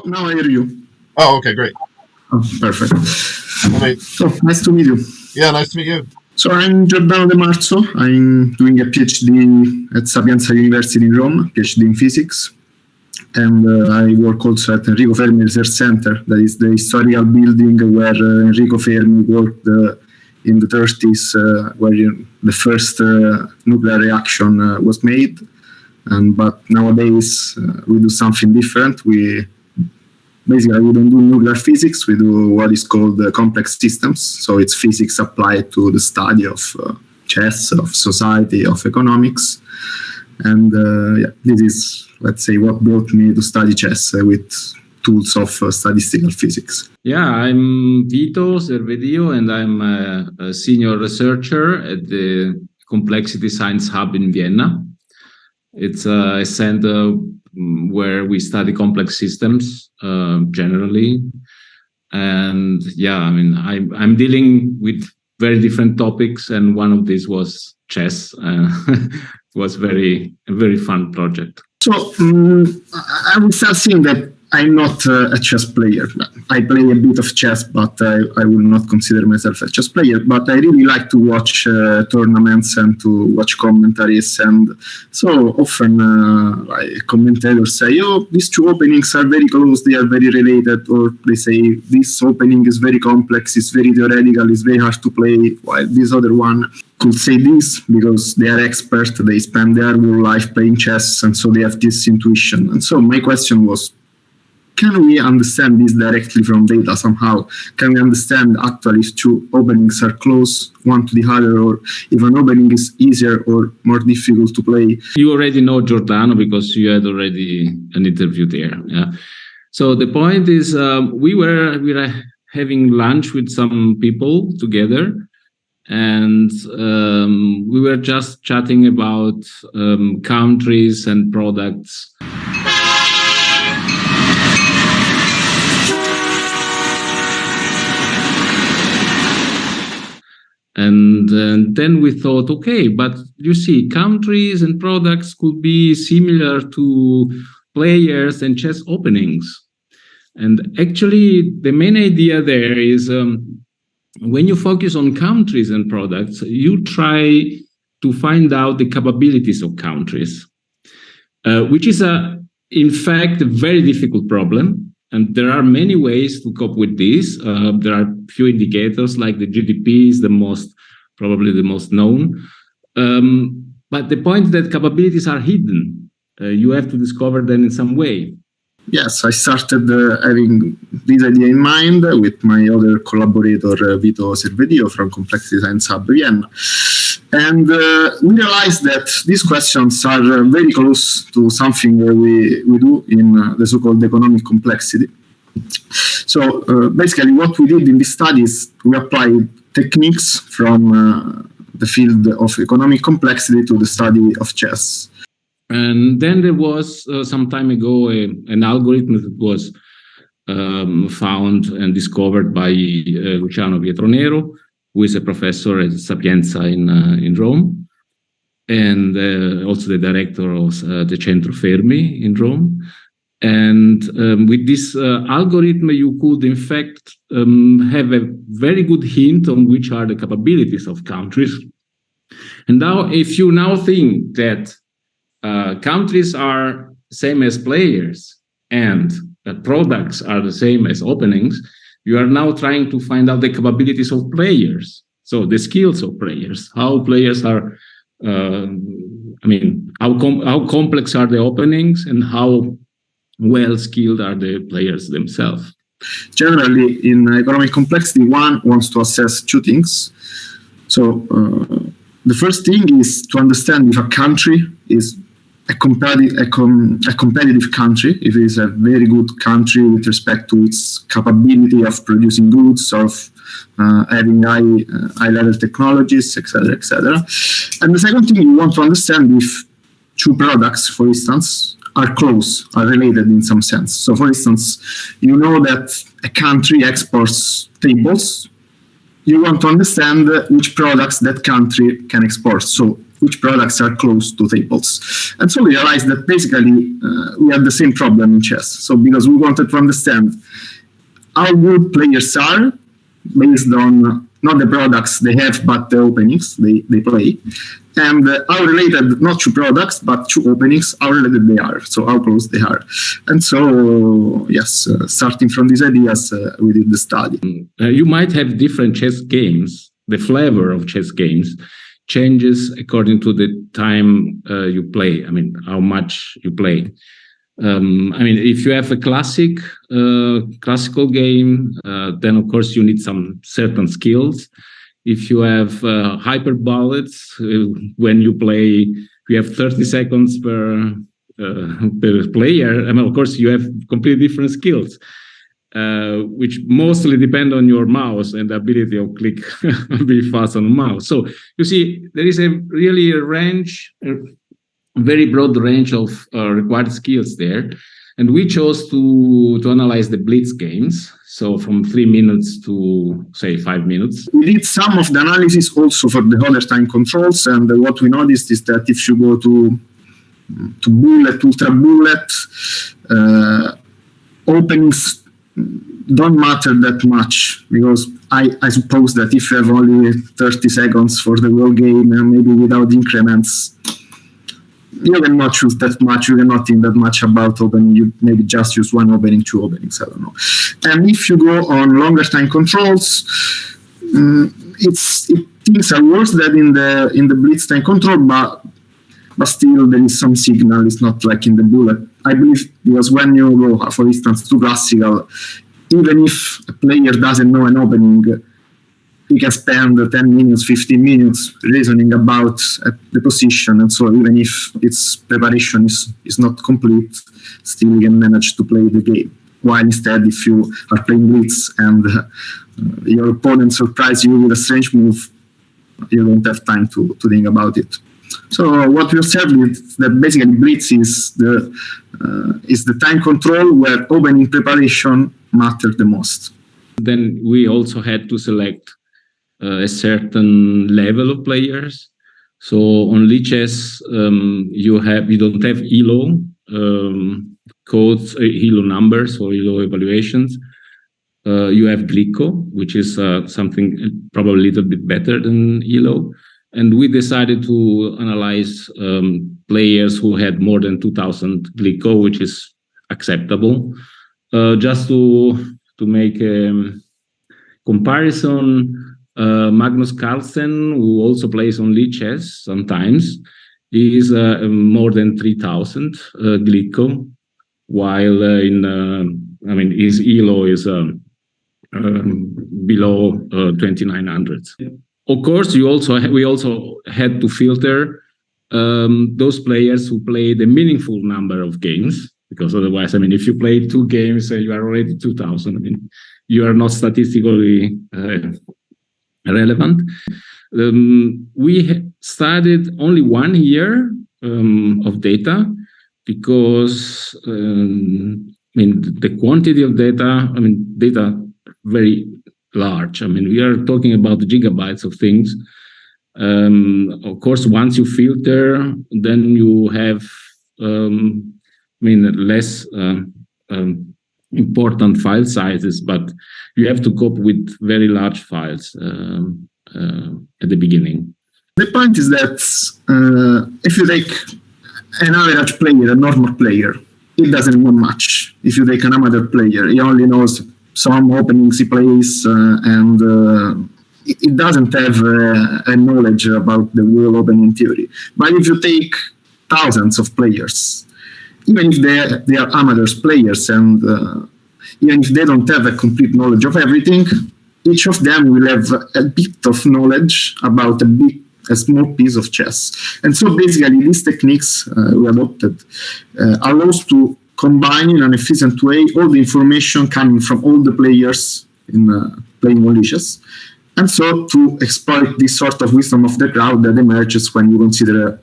now I hear you. Oh, okay, great. Oh, perfect. Right. So, nice to meet you. Yeah, nice to meet you. So I'm Giordano De Marzo. I'm doing a PhD at Sapienza University in Rome, PhD in physics. And I work also at Enrico Fermi Research Center, that is the historical building where Enrico Fermi worked in the 30s, where the first nuclear reaction was made. But nowadays we do something different. We don't do nuclear physics. We do what is called complex systems. So it's physics applied to the study of chess, of society, of economics. And this is, let's say, what brought me to study chess with tools of statistical physics. Yeah, I'm Vito Servedio, and I'm a senior researcher at the Complexity Science Hub in Vienna. It's a center where we study complex systems generally. And yeah, I mean, I'm dealing with very different topics, and one of these was chess. It was a very fun project. So I would start saying that I'm not a chess player. I play a bit of chess, but I would not consider myself a chess player. But I really like to watch tournaments and to watch commentaries. And so often commentators say, oh, these two openings are very close, they are very related. Or they say, this opening is very complex, it's very theoretical, it's very hard to play, while this other one could say this because they are experts, they spend their whole life playing chess, and so they have this intuition. And so my question was, can we understand this directly from data somehow? Can we understand actually if two openings are close one to the other, or if an opening is easier or more difficult to play? You already know Giordano because you had already an interview there. Yeah. So the point is, we were having lunch with some people together, and we were just chatting about countries and products. And then we thought, okay, but you see, countries and products could be similar to players and chess openings. And actually, the main idea there is when you focus on countries and products, you try to find out the capabilities of countries, which is, in fact, a very difficult problem. And there are many ways to cope with this. There are few indicators, like the GDP is probably the most known. But the point is that capabilities are hidden. You have to discover them in some way. Yes, I started having this idea in mind with my other collaborator, Vito Servedio from Complexity Science Hub Vienna. And we realized that these questions are very close to something we do in the so-called economic complexity. So basically what we did in this study is we applied techniques from the field of economic complexity to the study of chess. And then there was some time ago an algorithm that was found and discovered by Luciano Pietronero, who is a professor at Sapienza in Rome, and also the director of the Centro Fermi in Rome. And with this algorithm, you could, in fact, have a very good hint on which are the capabilities of countries. And now, if you now think that countries are same as players and products are the same as openings, you are now trying to find out the capabilities of players. So the skills of players, how players are, how complex are the openings and how well skilled are the players themselves. Generally, in economic complexity, one wants to assess two things. So the first thing is to understand if a country is a competitive country, if it is a very good country with respect to its capability of producing goods, of having high-level technologies, etc., etc. And the second thing, you want to understand if two products, for instance, are close, are related in some sense. So, for instance, you know that a country exports tables. You want to understand which products that country can export. So which products are close to tables. And so we realized that basically we had the same problem in chess. So because we wanted to understand how good players are based on not the products they have, but the openings they play, and how related not to products, but to openings, how related they are, so how close they are. And so, yes, starting from these ideas, we did the study. You might have different chess games. The flavor of chess games changes according to the time you play. I mean, how much you play. I mean, if you have a classical game, then of course you need some certain skills. If you have hyperbolics, when you play, you have 30 seconds per player. I mean, of course, you have completely different skills, which mostly depend on your mouse and the ability of click be fast on the mouse. So you see, there is really a range. Very broad range of required skills there. And we chose to analyze the blitz games, so from 3 minutes to, say, 5 minutes. We did some of the analysis also for the other time controls, and what we noticed is that if you go to bullet, ultra bullet, openings don't matter that much, because I suppose that if you have only 30 seconds for the whole game, and maybe without increments, you cannot choose that much, you cannot think that much about opening, you maybe just use one opening, two openings, I don't know. And if you go on longer time controls, things are worse than in the blitz time control, but still there is some signal, it's not like in the bullet. I believe, because when you go, for instance, to classical, even if a player doesn't know an opening, he can spend 10 minutes, 15 minutes reasoning about the position, and so even if its preparation is not complete, still you can manage to play the game. While instead, if you are playing blitz and your opponent surprises you with a strange move, you don't have time to think about it. So what we observed is that basically blitz is the time control where opening preparation matters the most. Then we also had to select a certain level of players. So on lichess, you don't have ELO codes, ELO numbers or ELO evaluations. You have Glico, which is something probably a little bit better than ELO. And we decided to analyze players who had more than 2,000 Glico, which is acceptable. Just to make a comparison, Magnus Carlsen, who also plays on lichess sometimes, is more than 3,000 Glico, while his ELO is below 2,900. Of course, we also had to filter those players who played a meaningful number of games, because otherwise, if you play 2 games, you are already 2,000. You are not statistically relevant. We studied only 1 year of data because the quantity of data, data very large. We are talking about gigabytes of things. Of course, once you filter, then you have less important file sizes, but you have to cope with very large files at the beginning. The point is that if you take an average player, a normal player, he doesn't know much. If you take an amateur player, he only knows some openings he plays, and it doesn't have a knowledge about the whole opening theory. But if you take thousands of players, even if they are amateurs players, and even if they don't have a complete knowledge of everything, each of them will have a bit of knowledge about a small piece of chess. And so basically these techniques we adopted allows to combine in an efficient way all the information coming from all the players in playing lichess, and so to exploit this sort of wisdom of the crowd that emerges when you consider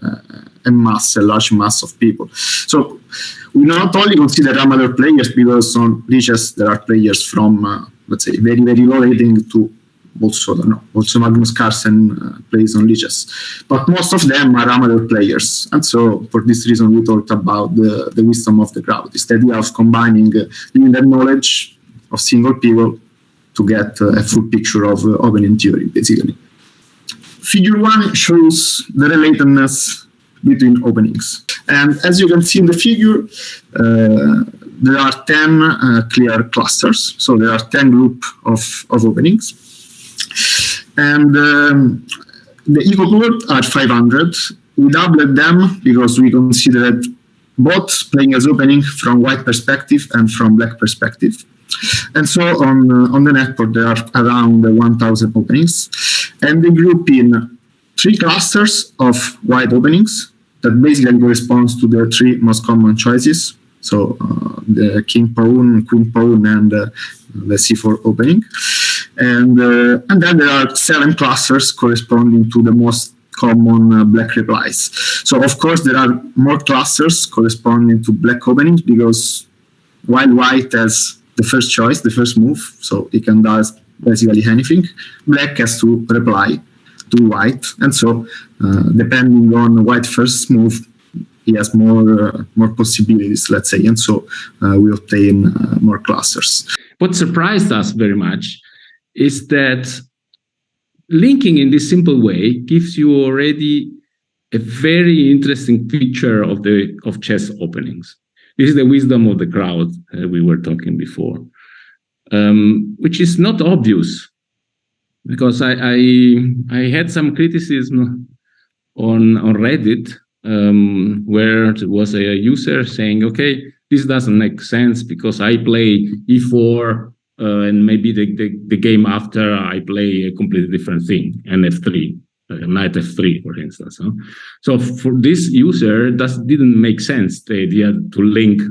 a large mass of people. So we not only consider amateur players, because on lichess there are players from let's say very, very low rating to also, I don't know, also Magnus Carlsen plays only chess. But most of them are amateur players. And so for this reason, we talked about the wisdom of the crowd. It's the idea of combining limited knowledge of single people to get a full picture of opening theory, basically. Figure 1 shows the relatedness between openings. And as you can see in the figure, there are 10 clear clusters. So there are 10 groups of openings. And the equal board are 500. We doubled them because we considered both playing as opening from white perspective and from black perspective. And so on the network, there are around 1,000 openings. And they group in 3 clusters of white openings that basically corresponds to the 3 most common choices. So the king pawn, queen pawn, and the c4 opening. And then there are 7 clusters corresponding to the most common black replies. So of course there are more clusters corresponding to black openings because while white has the first choice, the first move, so it can do basically anything, black has to reply to white, and so depending on white first move, he has more possibilities, let's say, and so we obtain more clusters. What surprised us very much is that linking in this simple way gives you already a very interesting picture of chess openings. This is the wisdom of the crowd we were talking before, which is not obvious, because I had some criticism on Reddit where there was a user saying, okay, this doesn't make sense because I play e4 and maybe the game after I play a completely different thing, and f3. Knight f3, for instance. Huh? So for this user, that didn't make sense, the idea to link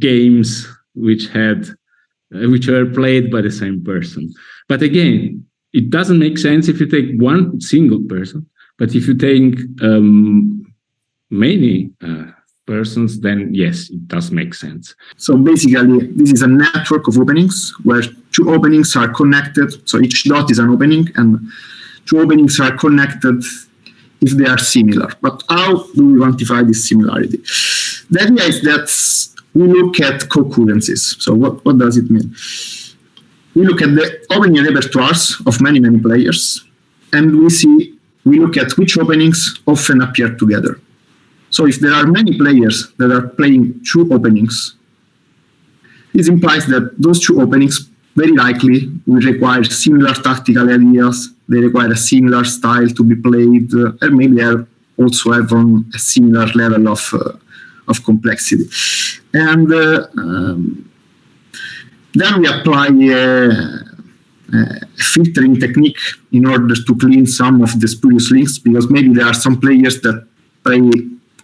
games which were played by the same person. But again, it doesn't make sense if you take one single person, but if you take many persons, then yes, it does make sense. So basically, this is a network of openings where 2 openings are connected. So each dot is an opening, and 2 openings are connected if they are similar. But how do we quantify this similarity? The idea is that we look at co-occurrences. So what does it mean? We look at the opening repertoires of many players, and we look at which openings often appear together. So if there are many players that are playing 2 openings, this implies that those 2 openings very likely will require similar tactical ideas. They require a similar style to be played, and maybe they also have on a similar level of complexity. And then we apply a filtering technique in order to clean some of the spurious links, because maybe there are some players that play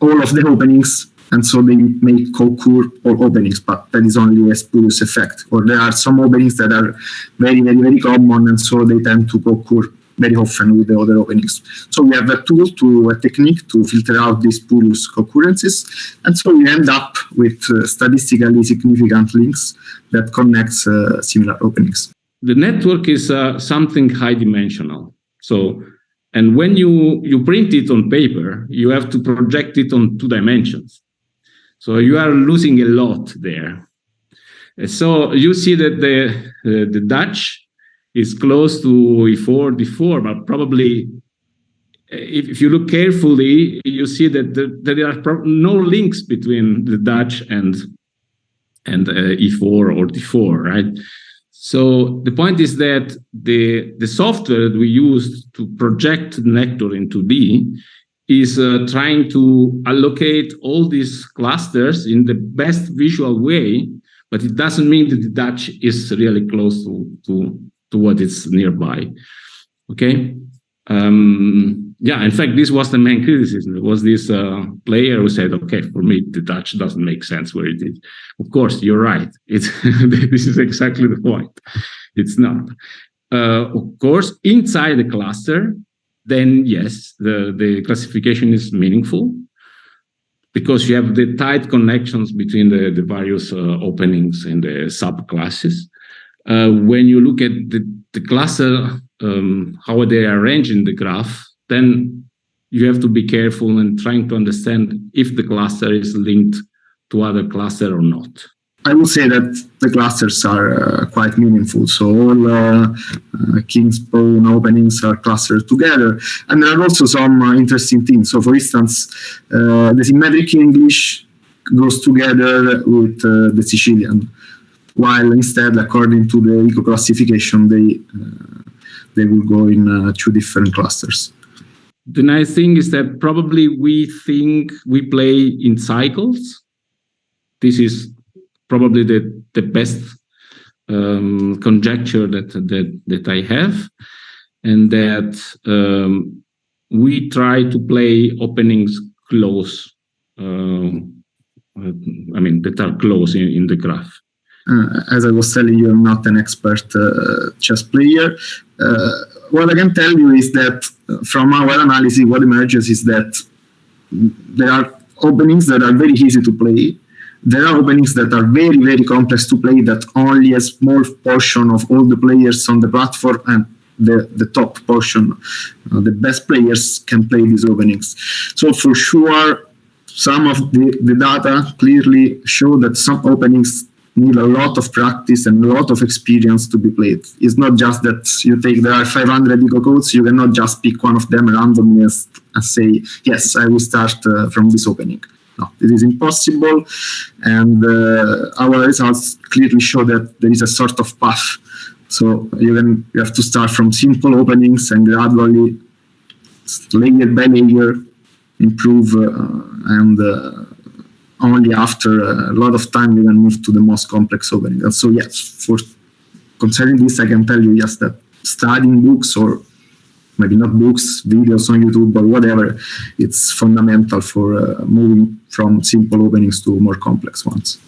all of the openings, and so they may co-occur all openings, but that is only a spurious effect. Or there are some openings that are very, very, very common, and so they tend to co-occur very often with the other openings. So we have a technique to filter out these spurious co-occurrences, and so we end up with statistically significant links that connects similar openings. The network is something high-dimensional. So, and when you print it on paper, you have to project it on 2 dimensions. So you are losing a lot there. So you see that the Dutch is close to e4, d4, but probably if you look carefully, you see that there are no links between the Dutch and e4 or d4, right? So the point is that the software that we use to project the nectar into D is trying to allocate all these clusters in the best visual way, but it doesn't mean that the Dutch is really close to what is nearby. Okay. Yeah, in fact, this was the main criticism. There was this player who said, okay, for me, the Dutch doesn't make sense where it is. Of course, you're right. This is exactly the point. It's not. Of course, inside the cluster, then yes, the classification is meaningful because you have the tight connections between the various openings and the subclasses. When you look at the cluster how they are arranged in the graph, then you have to be careful in trying to understand if the cluster is linked to other cluster or not. I would say that the clusters are quite meaningful. So all King's pawn openings are clustered together. And there are also some interesting things. So for instance, the symmetric English goes together with the Sicilian, while instead, according to the eco classification, they will go in two different clusters. The nice thing is that probably we think we play in cycles. This is probably the best conjecture that I have, and that we try to play openings close. That are close in the graph. As I was telling you, I'm not an expert chess player. What I can tell you is that from our analysis, what emerges is that there are openings that are very easy to play. There are openings that are very, very complex to play, that only a small portion of all the players on the platform and the top portion, the best players can play these openings. So for sure, some of the data clearly show that some openings need a lot of practice and a lot of experience to be played. It's not just that there are 500 eco codes, you cannot just pick one of them randomly and say, yes, I will start from this opening. No, it is impossible, and our results clearly show that there is a sort of path. So you have to start from simple openings and gradually, layer by layer, improve, and only after a lot of time you can move to the most complex opening. And so yes, for concerning this, I can tell you yes that studying books, or maybe not books, videos on YouTube or whatever, it's fundamental for moving from simple openings to more complex ones.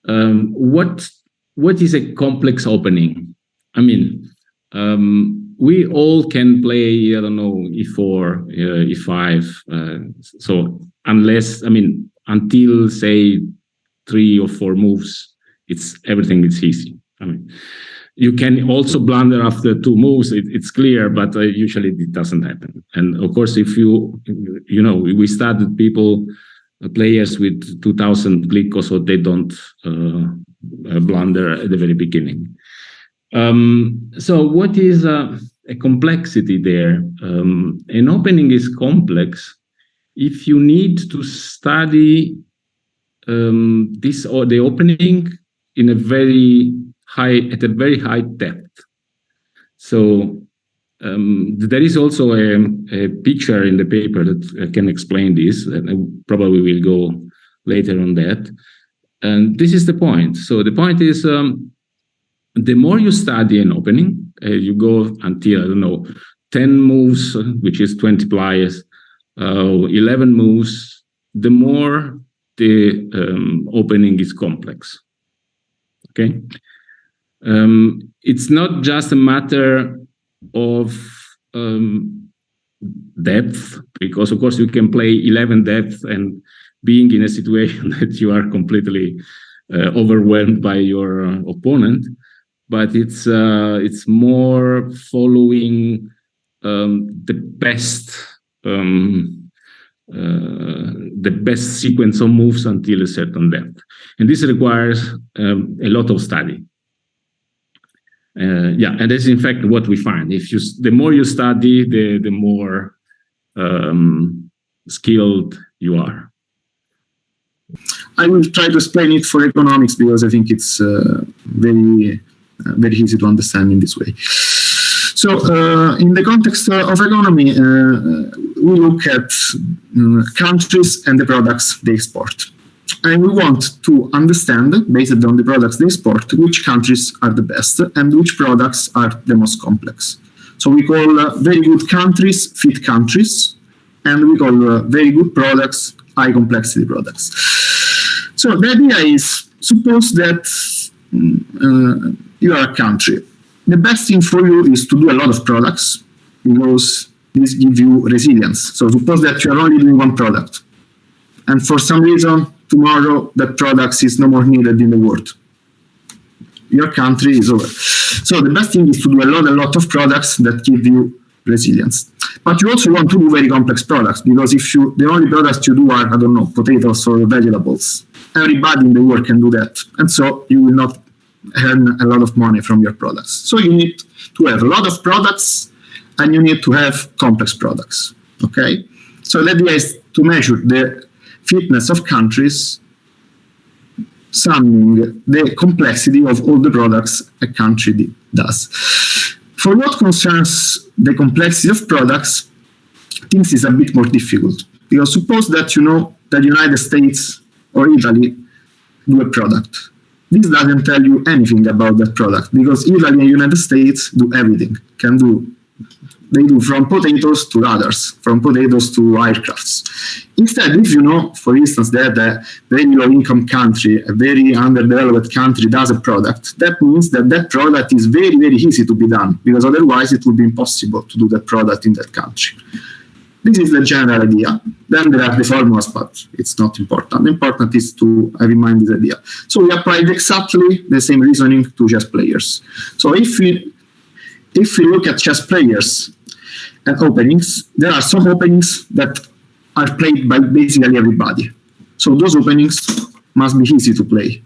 What is a complex opening? I mean, we all can play, I don't know, e4, e5. So until say 3 or 4 moves, everything is easy. I mean, you can also blunder after 2 moves. It's clear, but usually it doesn't happen. And of course, if we started players with 2,000 glicko, so they don't blunder at the very beginning. So what is a complexity there? An opening is complex if you need to study the opening in at a very high depth. So there is also a picture in the paper that can explain this, and I probably will go later on that. And this is the point. So the point is, the more you study an opening, you go until, I don't know, 10 moves, which is 20 players, 11 moves, the more the opening is complex. Okay? It's not just a matter of depth, because of course you can play 11 depth and being in a situation that you are completely overwhelmed by your opponent, but it's more following the best sequence of moves until a certain depth, and this requires a lot of study. And that's in fact what we find. The more you study, the more skilled you are. I will try to explain it for economics because I think it's very easy to understand in this way. So in the context of economy, we look at countries and the products they export. And we want to understand, based on the products they export, which countries are the best and which products are the most complex. So we call very good countries fit countries, and we call very good products high complexity products. So the idea is, suppose that you are a country. The best thing for you is to do a lot of products because this gives you resilience. So suppose that you are only doing one product, and for some reason tomorrow that product is no more needed in the world. your country is over. So the best thing is to do a lot of products that give you resilience. But you also want to do very complex products, because if the only products you do are, I don't know, potatoes or vegetables, everybody in the world can do that. And so you will not earn a lot of money from your products. So you need to have a lot of products, and you need to have complex products. Okay? So the idea is to measure the fitness of countries, summing the complexity of all the products a country does. For what concerns the complexity of products, things is a bit more difficult, because suppose that you know that the United States or Italy do a product. This doesn't tell you anything about that product, because Italy and United States do everything. They do from potatoes to radars, from potatoes to aircrafts. Instead, if you know, for instance, that a very low-income country, a very underdeveloped country does a product, that means that that product is very, very easy to be done, because otherwise it would be impossible to do that product in that country. This is the general idea. Then there are the formulas, but it's not important. The important is to have in mind this idea. So we applied exactly the same reasoning to chess players. So if we look at chess players and openings, there are some openings that are played by basically everybody. So those openings must be easy to play.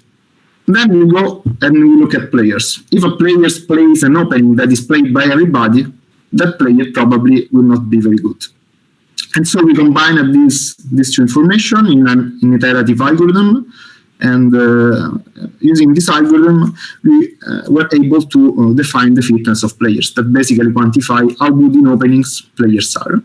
Then we go and we look at players. If a player plays an opening that is played by everybody, that player probably will not be very good. And so we combine these two information in an iterative algorithm, and using this algorithm, we were able to define the fitness of players, that basically quantify how good in openings players are.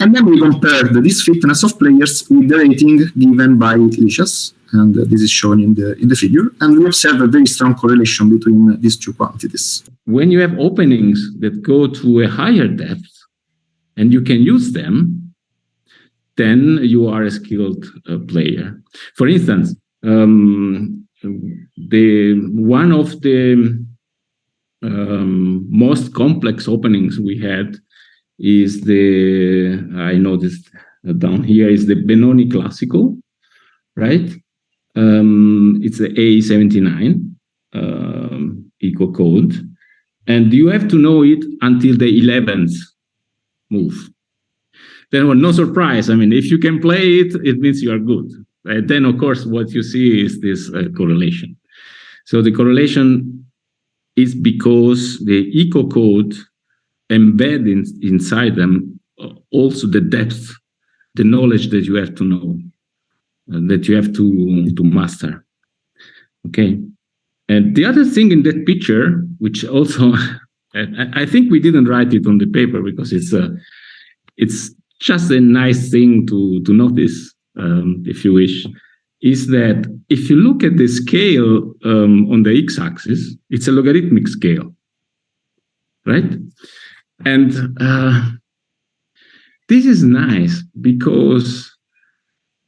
And then we compared this fitness of players with the rating given by leashes, and this is shown in the figure, and we observe a very strong correlation between these two quantities. When you have openings that go to a higher depth, and you can use them, then you are a skilled player. For instance, one of the most complex openings we had is I noticed down here, is the Benoni Classical, right? It's the A79 eco code, and you have to know it until the 11th move. Then, well, no surprise. I mean, if you can play it, it means you are good. Right? Then, of course, what you see is this correlation. So the correlation is because the eco code embed inside them also the depth, the knowledge that you have to know, that you have to master. Okay. And the other thing in that picture, which also, I think we didn't write it on the paper because it's just a nice thing to notice, if you wish, is that if you look at the scale on the x-axis, it's a logarithmic scale, right? And this is nice because,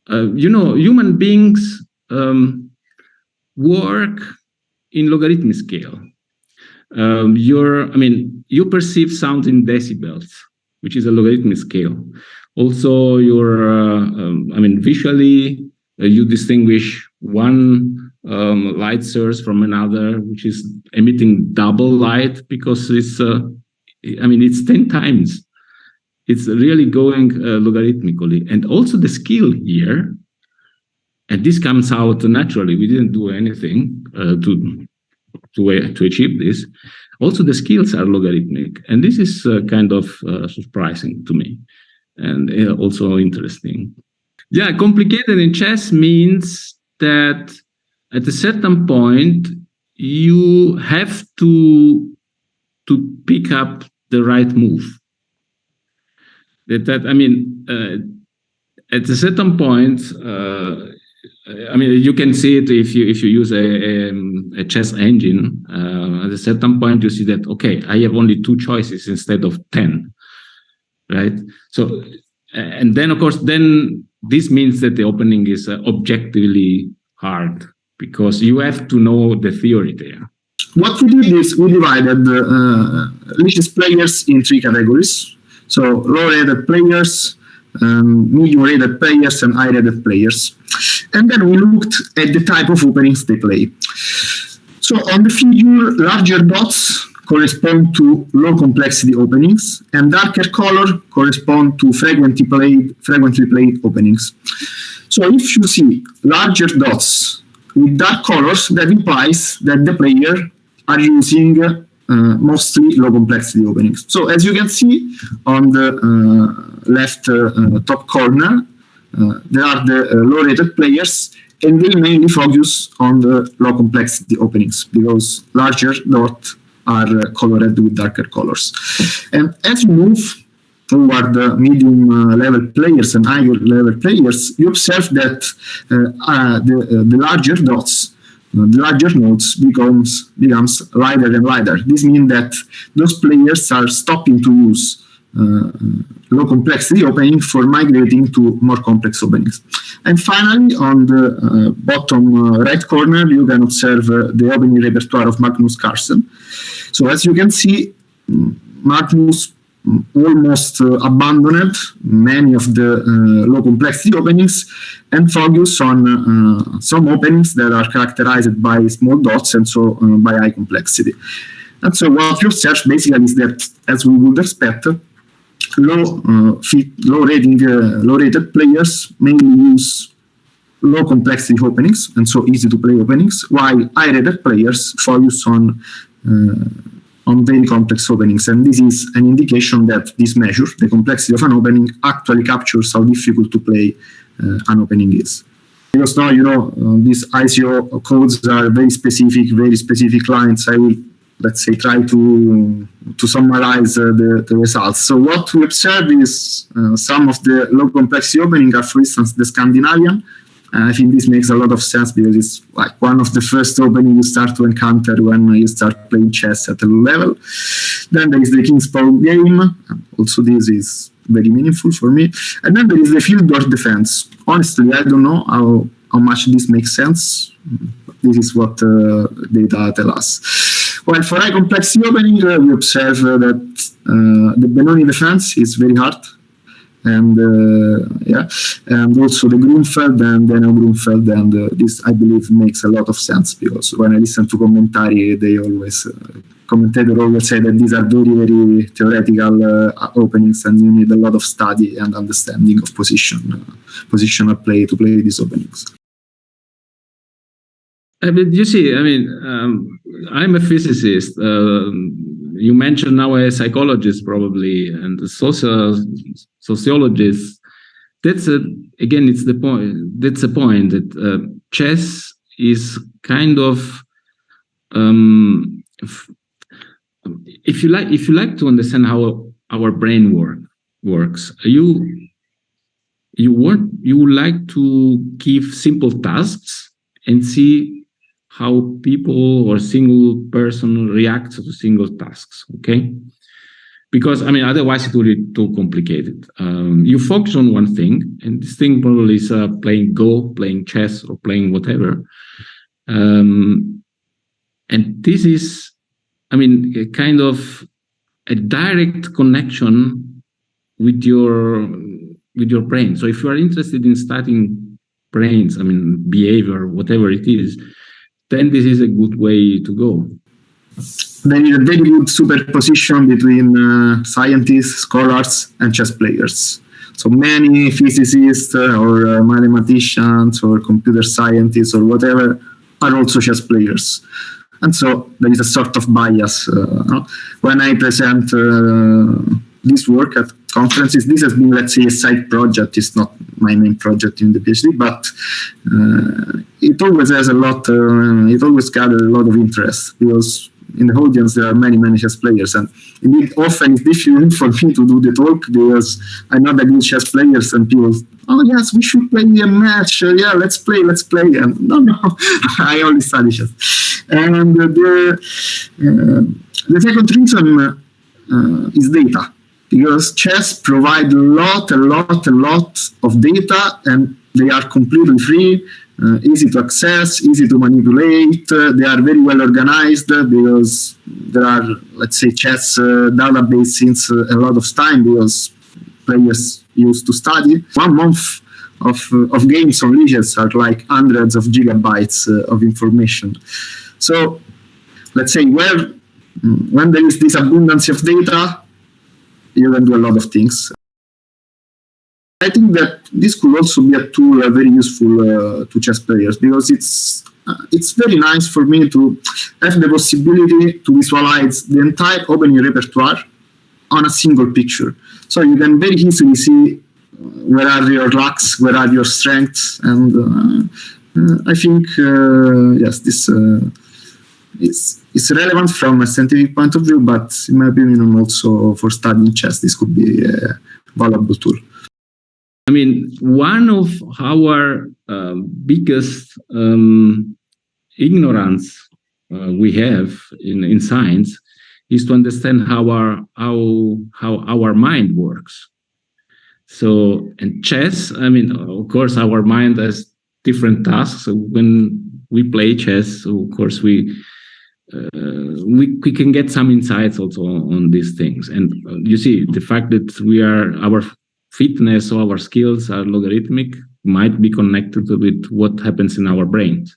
human beings work in logarithmic scale. You perceive sound in decibels, which is a logarithmic scale. Also, visually, you distinguish one light source from another, which is emitting double light because it's 10 times. It's really going logarithmically. And also the skill here, and this comes out naturally. We didn't do anything to achieve this. Also, the skills are logarithmic, and this is kind of surprising to me, and also interesting. Yeah, complicated in chess means that at a certain point you have to pick up the right move. At a certain point, you can see it if you use a chess engine. At a certain point, you see that, okay, I have only 2 choices instead of 10, right? So, and then, of course, this means that the opening is objectively hard because you have to know the theory there. What we did is we divided Lichess players in 3 categories. So low-rated players, medium-rated players, and high-rated players. And then we looked at the type of openings they play. So on the figure, larger dots correspond to low complexity openings, and darker color correspond to frequently played openings. So if you see larger dots with dark colors, that implies that the player are using mostly low complexity openings. So as you can see on the left top corner, there are the low-rated players, and they mainly focus on the low complexity openings because larger dots are colored with darker colors. And as you move toward the medium level players and higher level players, you observe that the larger dots, the larger nodes becomes lighter and lighter. This means that those players are stopping to use low complexity opening for migrating to more complex openings. And finally, on the bottom right corner, you can observe the opening repertoire of Magnus Carlsen. So as you can see, Magnus almost abandoned many of the low complexity openings and focus on some openings that are characterized by small dots and so by high complexity. And so what you observe basically is that, as we would expect, low-rated players mainly use low complexity openings and so easy to play openings, while high-rated players focus on very complex openings. And this is an indication that this measure, the complexity of an opening, actually captures how difficult to play an opening is. Because now, these ICO codes are very specific lines. I will, let's say, try to summarize the results. So what we observe is some of the low complexity opening are, for instance, the Scandinavian. I think this makes a lot of sense because it's like one of the first openings you start to encounter when you start playing chess at a low level. Then there is the King's Pawn game. Also, this is very meaningful for me. And then there is the Fieldwork defense. Honestly, I don't know how much this makes sense. This is what data tell us. Well, for high complexity opening, we observe that the Benoni defense is very hard. And and also the Grunfeld and then Grunfeld, and this I believe makes a lot of sense because when I listen to commentary, commentator always say that these are very theoretical openings, and you need a lot of study and understanding of positional play to play these openings. You see, I'm a physicist. You mentioned now a psychologist probably, and a sociologist. It's the point. That's the point that chess is kind of, if you like to understand how our brain works, you would like to give simple tasks and see how people or single person reacts to single tasks, okay? Because, otherwise it will be too complicated. You focus on one thing, and this thing probably is playing Go, playing chess, or playing whatever. And this is, a kind of a direct connection with your brain. So if you are interested in studying brains, behavior, whatever it is, then this is a good way to go. There is a very good superposition between scientists, scholars, and chess players. So many physicists or mathematicians or computer scientists or whatever are also chess players. And so there is a sort of bias. When I present this work at conferences, this has been, let's say, a side project. It's not my main project in the PhD, but it always has it always gathers a lot of interest because in the audience there are many chess players, and indeed often it's difficult for me to do the talk because I'm not a good chess player, and people, oh yes, we should play a match, let's play, and no, I only study chess. And the second reason is data, because chess provide a lot of data, and they are completely free, easy to access, easy to manipulate. They are very well organized because there are, let's say, chess database since a lot of time because players used to study. 1 month of games on lichess are like hundreds of gigabytes of information. So let's say, when there is this abundance of data, you can do a lot of things. I think that this could also be a tool very useful to chess players, because it's very nice for me to have the possibility to visualize the entire opening repertoire on a single picture. So you can very easily see where are your lacks, where are your strengths, and I think yes, this is relevant from a scientific point of view, but in my opinion, also for studying chess, this could be a valuable tool. I mean, one of our biggest ignorance we have in science is to understand how our mind works. So, in chess, I mean, of course, our mind has different tasks. So when we play chess, of course, we can get some insights also on these things. And you see, the fact that our fitness or our skills are logarithmic might be connected with what happens in our brains.